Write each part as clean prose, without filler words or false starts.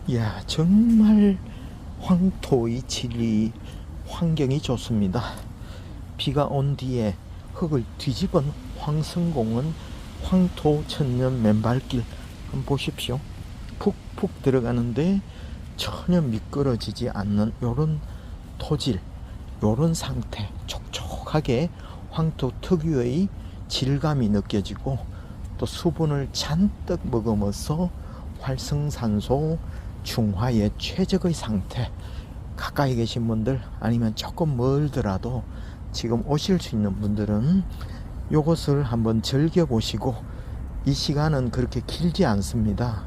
이야, 정말 황토의 질이 환경이 좋습니다. 비가 온 뒤에 흙을 뒤집은 황성공원 황토 천년 맨발길 한번 보십시오. 푹푹 들어가는데 전혀 미끄러지지 않는 요런 토질, 요런 상태, 촉촉하게 황토 특유의 질감이 느껴지고, 또 수분을 잔뜩 머금어서 활성산소 중화의 최적의 상태. 가까이 계신 분들, 아니면 조금 멀더라도 지금 오실 수 있는 분들은 요것을 한번 즐겨보시고, 이 시간은 그렇게 길지 않습니다.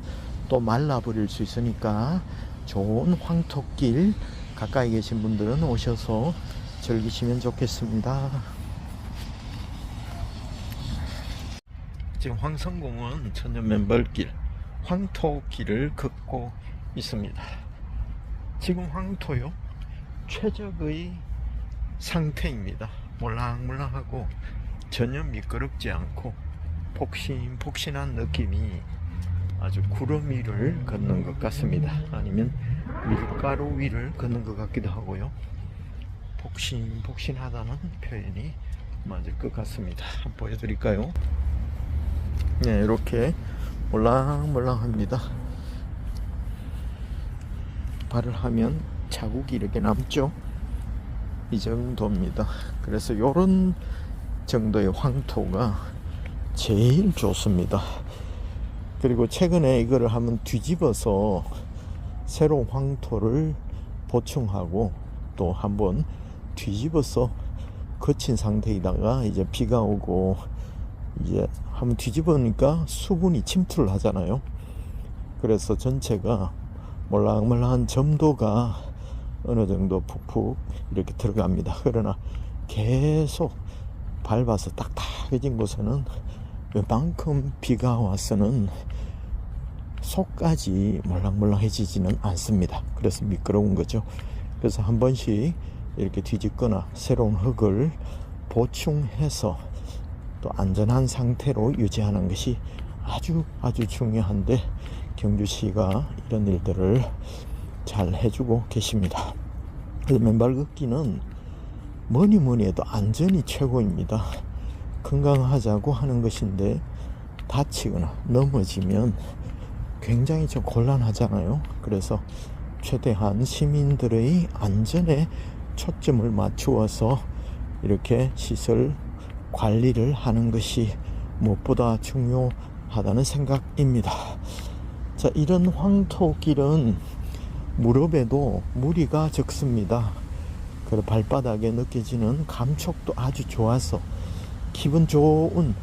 또 말라버릴 수 있으니까 좋은 황토길 가까이 계신 분들은 오셔서 즐기시면 좋겠습니다. 지금 황성공원 천년 맨발길 황토길을 걷고 있습니다. 지금 황토요 최적의 상태입니다. 몰랑몰랑하고 전혀 미끄럽지 않고 폭신폭신한 느낌이, 아주 구름 위를 걷는 것 같습니다. 아니면 밀가루 위를 걷는 것 같기도 하고요. 폭신폭신하다는 표현이 맞을 것 같습니다. 한번 보여드릴까요? 네, 이렇게 몰랑몰랑합니다. 발을 하면 자국이 이렇게 남죠. 이 정도입니다. 그래서 이런 정도의 황토가 제일 좋습니다. 그리고 최근에 이거를 한번 뒤집어서 새로운 황토를 보충하고, 또 한번 뒤집어서 거친 상태에다가 이제 비가 오고 이제 한번 뒤집으니까 수분이 침투를 하잖아요. 그래서 전체가 몰랑몰랑한 점도가 어느 정도 푹푹 이렇게 들어갑니다. 그러나 계속 밟아서 딱딱해진 곳에는 웬만큼 비가 와서는 속까지 몰랑몰랑해지지는 않습니다. 그래서 미끄러운 거죠. 그래서 한 번씩 이렇게 뒤집거나 새로운 흙을 보충해서 또 안전한 상태로 유지하는 것이 아주 중요한데, 경주시가 이런 일들을 잘 해주고 계십니다. 그래서 맨발 걷기는 뭐니 해도 안전이 최고입니다. 건강하자고 하는 것인데 다치거나 넘어지면 굉장히 좀 곤란하잖아요. 그래서 최대한 시민들의 안전에 초점을 맞추어서 이렇게 시설 관리를 하는 것이 무엇보다 중요하다는 생각입니다. 자, 이런 황토길은 무릎에도 무리가 적습니다. 그리고 발바닥에 느껴지는 감촉도 아주 좋아서 기분 좋은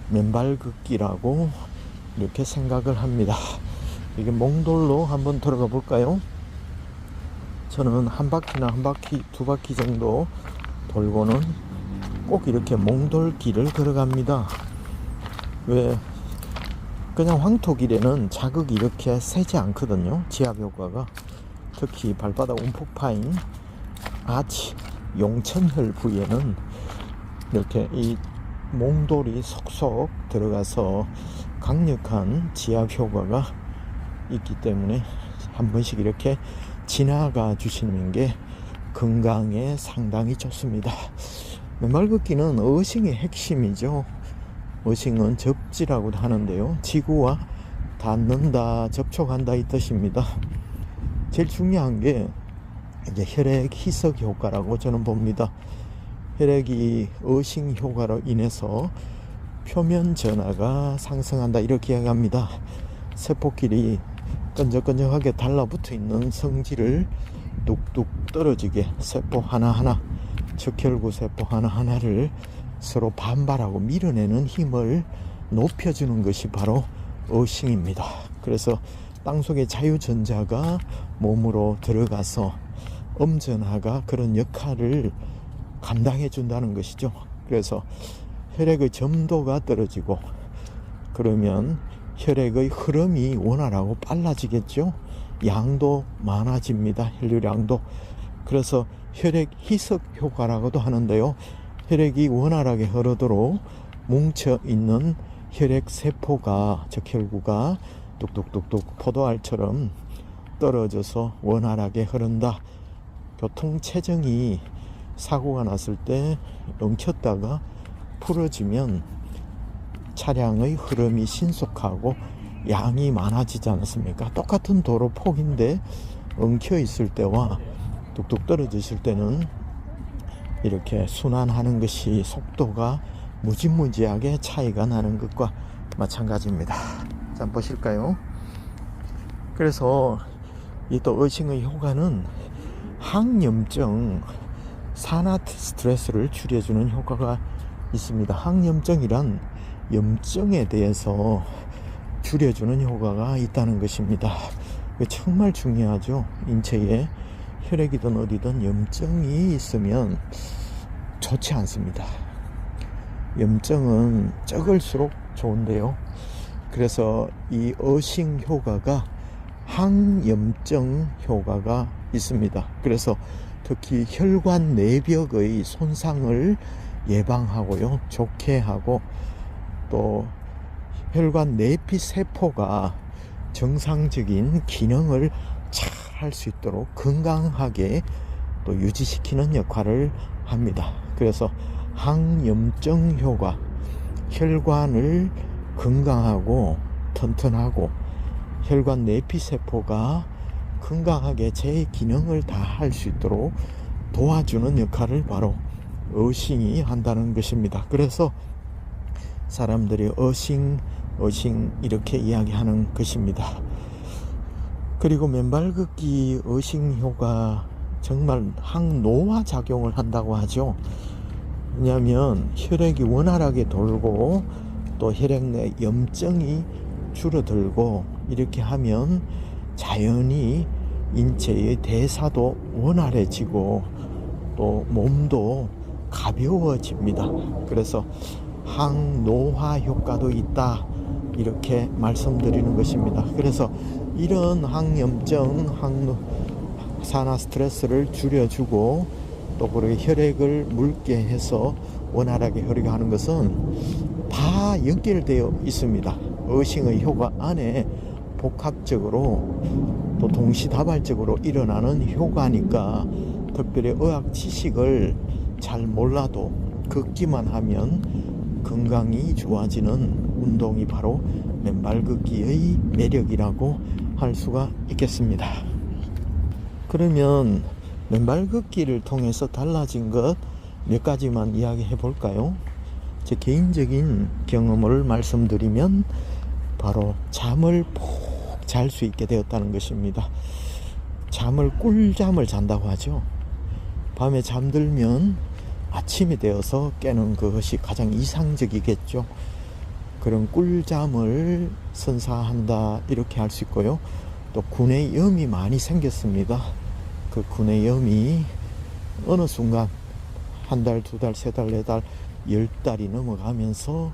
맨발 걷기라고 이렇게 생각을 합니다. 이게 몽돌로 한번 들어가 볼까요? 저는 한 바퀴나 한 바퀴, 두 바퀴 정도 돌고는 꼭 이렇게 몽돌길을 걸어갑니다. 왜? 그냥 황토길에는 자극이 이렇게 세지 않거든요. 지압 효과가. 특히 발바닥 움푹 파인 아치, 용천혈 부위에는 이렇게 이 몽돌이 속속 들어가서 강력한 지압 효과가 있기 때문에 한 번씩 이렇게 지나가 주시는 게 건강에 상당히 좋습니다. 맨발 걷기는 어싱의 핵심이죠. 어싱은 접지라고도 하는데요, 지구와 닿는다, 접촉한다 이 뜻입니다. 제일 중요한 게 이제 혈액 희석 효과라고 저는 봅니다. 혈액이 어싱 효과로 인해서 표면 전하가 상승한다 이렇게 이야기합니다. 세포끼리 끈적끈적하게 달라붙어 있는 성질을 뚝뚝 떨어지게 세포 하나하나, 적혈구 세포 하나하나를 서로 반발하고 밀어내는 힘을 높여주는 것이 바로 어싱입니다. 그래서 땅속의 자유전자가 몸으로 들어가서 엄전화가 그런 역할을 감당해 준다는 것이죠. 그래서 혈액의 점도가 떨어지고, 그러면 혈액의 흐름이 원활하고 빨라지겠죠. 양도 많아집니다. 혈류량도. 그래서 혈액 희석 효과라고도 하는데요, 혈액이 원활하게 흐르도록 뭉쳐있는 혈액 세포가, 적혈구가 뚝뚝뚝뚝 포도알처럼 떨어져서 원활하게 흐른다. 교통체증이 사고가 났을 때 엉켰다가 풀어지면 차량의 흐름이 신속하고 양이 많아지지 않습니까? 똑같은 도로 폭인데 엉켜 있을 때와 뚝뚝 떨어지실 때는 이렇게 순환하는 것이 속도가 무지무지하게 차이가 나는 것과 마찬가지입니다. 자, 보실까요? 그래서 이 또 어싱의 효과는 항염증, 산화 스트레스를 줄여주는 효과가 있습니다. 항염증이란 염증에 대해서 줄여주는 효과가 있다는 것입니다. 정말 중요하죠. 인체에 혈액이든 어디든 염증이 있으면 좋지 않습니다. 염증은 적을수록 좋은데요. 그래서 이 어싱 효과가 항염증 효과가 있습니다. 그래서 특히 혈관 내벽의 손상을 예방하고요, 좋게 하고, 또 혈관 내피 세포가 정상적인 기능을 잘 할 수 있도록 건강하게 또 유지시키는 역할을 합니다. 그래서 항염증 효과, 혈관을 건강하고 튼튼하고 혈관 내피 세포가 건강하게 제 기능을 다 할 수 있도록 도와주는 역할을 바로 어싱이 한다는 것입니다. 그래서 사람들이 어싱 이렇게 이야기하는 것입니다. 그리고 맨발 걷기 어싱 효과 정말 항노화 작용을 한다고 하죠. 왜냐하면 혈액이 원활하게 돌고 또 혈액 내 염증이 줄어들고 이렇게 하면 자연히 인체의 대사도 원활해지고 또 몸도 가벼워집니다. 그래서 항노화 효과도 있다, 이렇게 말씀드리는 것입니다. 그래서 이런 항염증, 산화 스트레스를 줄여주고 또 그렇게 혈액을 묽게 해서 원활하게 흐르게 하는 것은 다 연결되어 있습니다. 어싱의 효과 안에 복합적으로 또 동시다발적으로 일어나는 효과니까 특별히 의학 지식을 잘 몰라도 걷기만 하면 건강이 좋아지는 운동이 바로 맨발 걷기의 매력이라고 할 수가 있겠습니다. 그러면 맨발 걷기를 통해서 달라진 것 몇 가지만 이야기해 볼까요? 제 개인적인 경험을 말씀드리면 바로 잠을 푹 잘 수 있게 되었다는 것입니다. 꿀잠을 잔다고 하죠. 밤에 잠들면 아침이 되어서 깨는 그것이 가장 이상적이겠죠. 그런 꿀잠을 선사한다, 이렇게 할 수 있고요. 또 구내 염이 많이 생겼습니다. 그 구내 염이 어느 순간 한 달, 두 달, 세 달, 네 달, 10달이 넘어가면서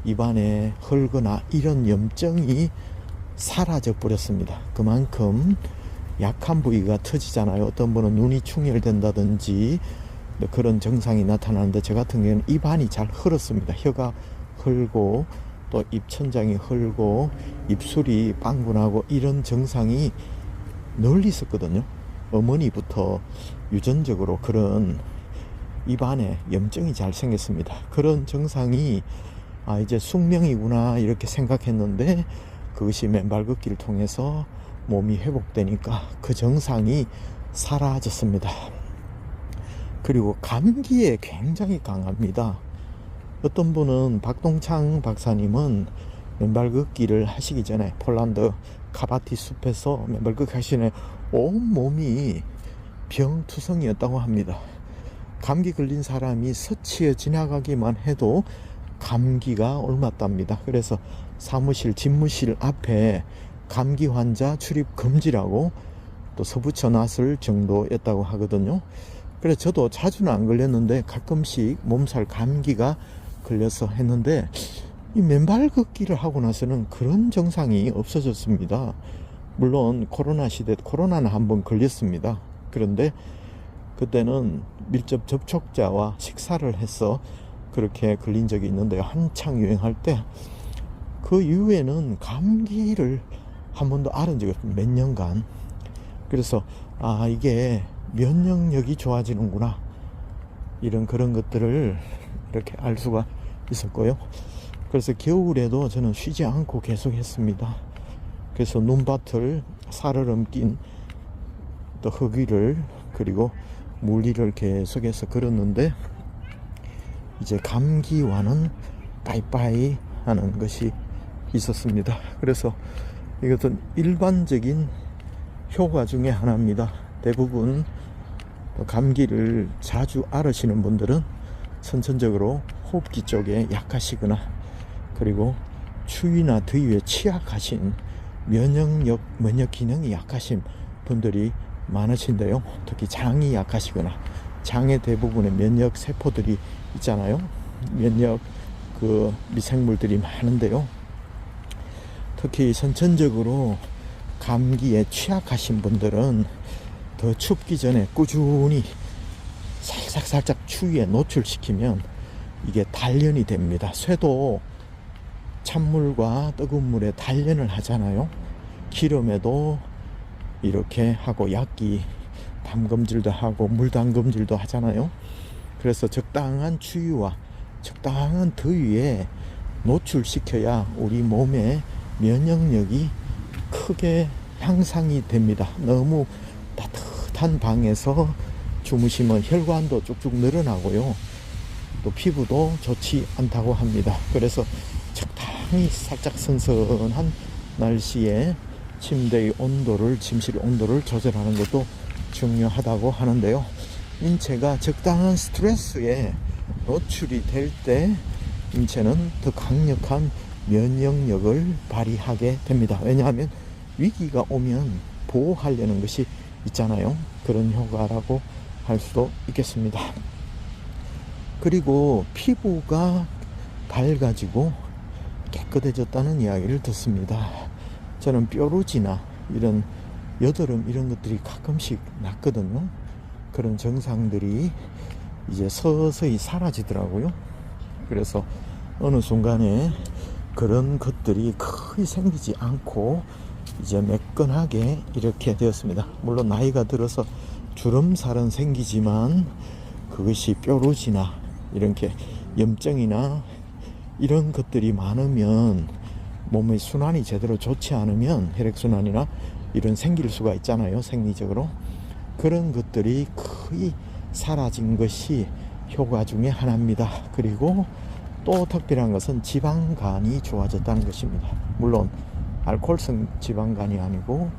입안에 헐거나 이런 염증이 사라져 버렸습니다. 그만큼 약한 부위가 터지잖아요. 어떤 분은 눈이 충혈된다든지 그런 증상이 나타나는데, 저 같은 경우는 입안이 잘 헐었습니다. 혀가 헐고 또 입천장이 헐고 입술이 빵분하고 이런 증상이 널리 있었거든요. 어머니부터 유전적으로 그런 입안에 염증이 잘 생겼습니다. 그런 증상이 이제 숙명이구나 이렇게 생각했는데, 그것이 맨발 걷기를 통해서 몸이 회복되니까 그 증상이 사라졌습니다. 그리고 감기에 굉장히 강합니다. 어떤 분은, 박동창 박사님은 맨발 걷기를 하시기 전에 폴란드 카바티 숲에서 맨발 걷기 하시는 온몸이 병투성이었다고 합니다. 감기 걸린 사람이 스치어 지나가기만 해도 감기가 옮았답니다. 그래서 사무실, 집무실 앞에 감기 환자 출입 금지라고 또 서붙여 놨을 정도였다고 하거든요. 그래서 저도 자주는 안 걸렸는데 가끔씩 몸살 감기가 걸려서 했는데, 이 맨발 걷기를 하고 나서는 그런 증상이 없어졌습니다. 물론 코로나 시대, 코로나는 한번 걸렸습니다. 그런데 그때는 밀접 접촉자와 식사를 해서 그렇게 걸린 적이 있는데요. 한창 유행할 때, 그 이후에는 감기를 한 번도 앓은 적이 없습니다. 몇 년간. 그래서 이게 면역력이 좋아지는구나, 이런 그런 것들을 이렇게 알 수가 있었고요. 그래서 겨울에도 저는 쉬지 않고 계속 했습니다. 그래서 눈밭을 사르름 낀 또 흙위를 그리고 물리를 계속해서 걸었는데, 이제 감기와는 빠이빠이 하는 것이 있었습니다. 그래서 이것은 일반적인 효과 중에 하나입니다. 대부분 감기를 자주 앓으시는 분들은 선천적으로 호흡기 쪽에 약하시거나, 그리고 추위나 더위에 취약하신 면역 기능이 약하신 분들이 많으신데요. 특히 장이 약하시거나, 장의 대부분의 면역 세포들이 있잖아요. 면역 미생물들이 많은데요. 특히 선천적으로 감기에 취약하신 분들은 더 춥기 전에 꾸준히 살짝 추위에 노출시키면 이게 단련이 됩니다. 쇠도 찬물과 뜨거운 물에 단련을 하잖아요. 기름에도 이렇게 하고, 약기 담금질도 하고 물 담금질도 하잖아요. 그래서 적당한 추위와 적당한 더위에 노출시켜야 우리 몸의 면역력이 크게 향상이 됩니다. 너무 따뜻한 방에서 주무시면 혈관도 쭉쭉 늘어나고요, 또 피부도 좋지 않다고 합니다. 그래서 적당히 살짝 선선한 날씨에 침대의 온도를, 침실의 온도를 조절하는 것도 중요하다고 하는데요. 인체가 적당한 스트레스에 노출이 될 때 인체는 더 강력한 면역력을 발휘하게 됩니다. 왜냐하면 위기가 오면 보호하려는 것이 있잖아요. 그런 효과라고 할 수도 있겠습니다. 그리고 피부가 밝아지고 깨끗해졌다는 이야기를 듣습니다. 저는 뾰루지나 이런 여드름 이런 것들이 가끔씩 났거든요. 그런 증상들이 이제 서서히 사라지더라고요. 그래서 어느 순간에 그런 것들이 거의 생기지 않고 이제 매끈하게 이렇게 되었습니다. 물론 나이가 들어서 주름살은 생기지만 그것이 뾰루지나 이렇게 염증이나 이런 것들이 많으면, 몸의 순환이 제대로 좋지 않으면 혈액순환이나 이런 생길 수가 있잖아요, 생리적으로. 그런 것들이 거의 사라진 것이 효과 중에 하나입니다. 그리고 또 특별한 것은 지방간이 좋아졌다는 것입니다. 물론 알코올성 지방간이 아니고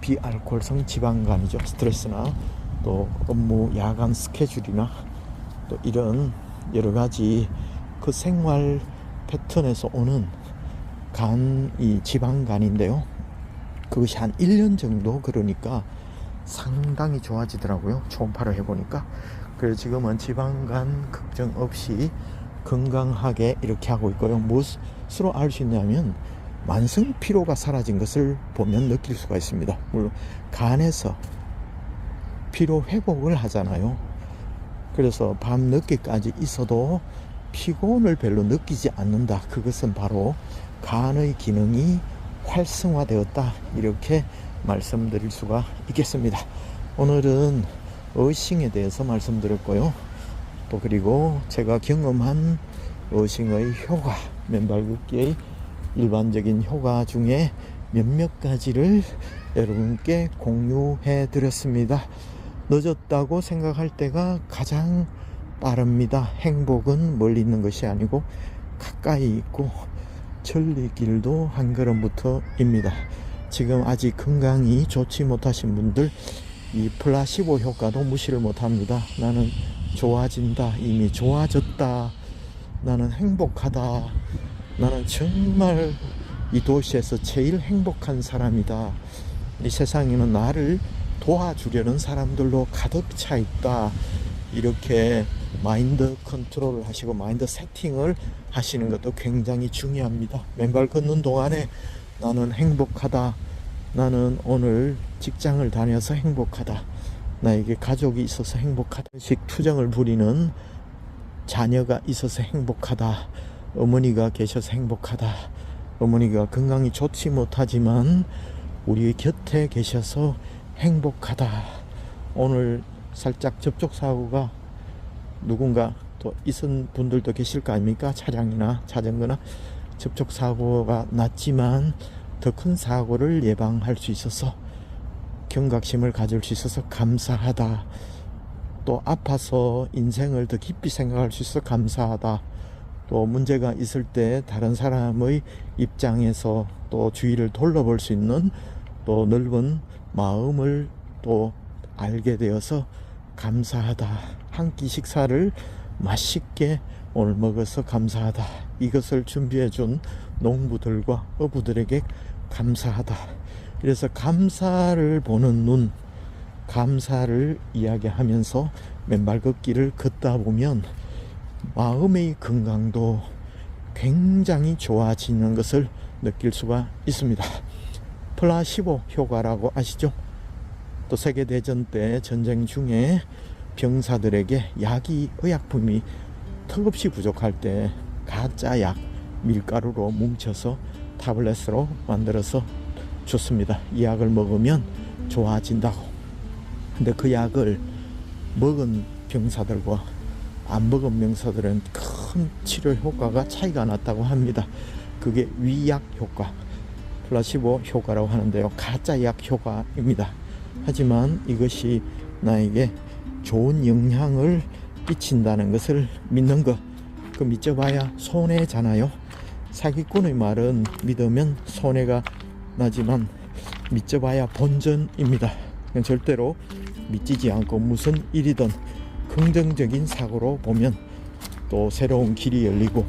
비알코올성 지방간이죠. 스트레스나 또 업무 야간 스케줄이나 또 이런 여러 가지 그 생활 패턴에서 오는 간이 지방간인데요. 그것이 한 1년 정도 그러니까 상당히 좋아지더라고요. 초음파를 해보니까. 그래서 지금은 지방간 걱정 없이 건강하게 이렇게 하고 있고요. 무엇으로 알 수 있냐면 만성 피로가 사라진 것을 보면 느낄 수가 있습니다. 물론 간에서 피로 회복을 하잖아요. 그래서 밤 늦게까지 있어도 피곤을 별로 느끼지 않는다. 그것은 바로 간의 기능이 활성화되었다, 이렇게 말씀드릴 수가 있겠습니다. 오늘은 어싱에 대해서 말씀드렸고요. 또 그리고 제가 경험한 어싱의 효과, 맨발 걷기의 일반적인 효과 중에 몇몇 가지를 여러분께 공유해 드렸습니다. 늦었다고 생각할 때가 가장 빠릅니다. 행복은 멀리 있는 것이 아니고 가까이 있고 천리길도 한 걸음부터입니다. 지금 아직 건강이 좋지 못하신 분들, 이 플라시보 효과도 무시를 못합니다. 나는 좋아진다, 이미 좋아졌다, 나는 행복하다, 나는 정말 이 도시에서 제일 행복한 사람이다, 이 세상에는 나를 도와주려는 사람들로 가득 차 있다, 이렇게 마인드 컨트롤을 하시고 마인드 세팅을 하시는 것도 굉장히 중요합니다. 맨발 걷는 동안에 나는 행복하다, 나는 오늘 직장을 다녀서 행복하다, 나에게 가족이 있어서 행복하다, 식 투정을 부리는 자녀가 있어서 행복하다, 어머니가 계셔서 행복하다, 어머니가 건강이 좋지 못하지만 우리 곁에 계셔서 행복하다. 오늘 살짝 접촉사고가 누군가 또 있은 분들도 계실 거 아닙니까? 차량이나 자전거나 접촉사고가 났지만 더 큰 사고를 예방할 수 있어서 경각심을 가질 수 있어서 감사하다. 또 아파서 인생을 더 깊이 생각할 수 있어 감사하다. 또 문제가 있을 때 다른 사람의 입장에서 또 주위를 돌려볼 수 있는 또 넓은 마음을 또 알게 되어서 감사하다. 한 끼 식사를 맛있게 오늘 먹어서 감사하다. 이것을 준비해 준 농부들과 어부들에게 감사하다. 그래서 감사를 보는 눈, 감사를 이야기하면서 맨발 걷기를 걷다 보면 마음의 건강도 굉장히 좋아지는 것을 느낄 수가 있습니다. 플라시보 효과라고 아시죠? 또 세계대전 때 전쟁 중에 병사들에게 약이 의약품이 턱없이 부족할 때 가짜 약 밀가루로 뭉쳐서 타블렛으로 만들어서 줬습니다. 이 약을 먹으면 좋아진다고. 근데 그 약을 먹은 병사들과 안 먹은 병사들은 큰 치료 효과가 차이가 났다고 합니다. 그게 위약 효과, 플라시보 효과라고 하는데요. 가짜 약 효과입니다. 하지만 이것이 나에게 좋은 영향을 끼친다는 것을 믿는 것, 그 믿져봐야 손해잖아요. 사기꾼의 말은 믿으면 손해가 나지만 믿져봐야 본전입니다. 절대로 믿지지 않고 무슨 일이든 긍정적인 사고로 보면 또 새로운 길이 열리고,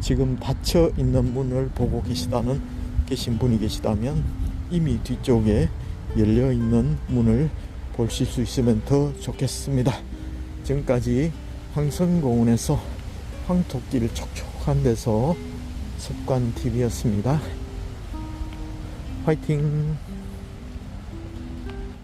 지금 닫혀 있는 문을 보고 계신 분이 계시다면 이미 뒤쪽에 열려 있는 문을 보실 수 있으면 더 좋겠습니다. 지금까지 황성공원에서 황토길 촉촉한 데서 습관TV였습니다. 화이팅!